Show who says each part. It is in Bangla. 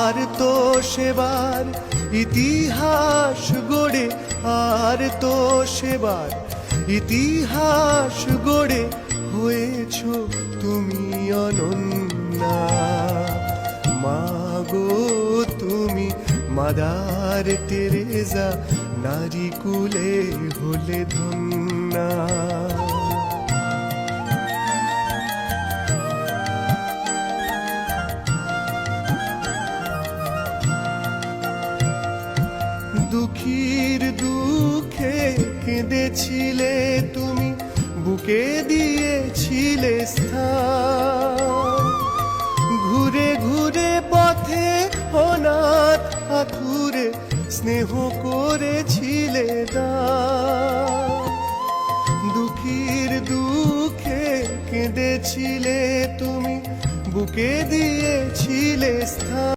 Speaker 1: আর তো সেবার ইতিহাস গড়ে, আর তো সেবার ইতিহাস গড়ে হয়েছ তুমি অনন্যা। মাগো তুমি মাদার টেরেজা, নারী কুলে হলে ধন্যা। দুঃখীর দুঃখে কেঁদেছিলে তুমি, বুকে দিয়েছিলে স্থান। ঘুরে ঘুরে পথে অনাথ আতুরে স্নেহ করেছিলে দান। দুঃখীর দুঃখে কেঁদেছিলে তুমি, বুকে দিয়েছিলে স্থান।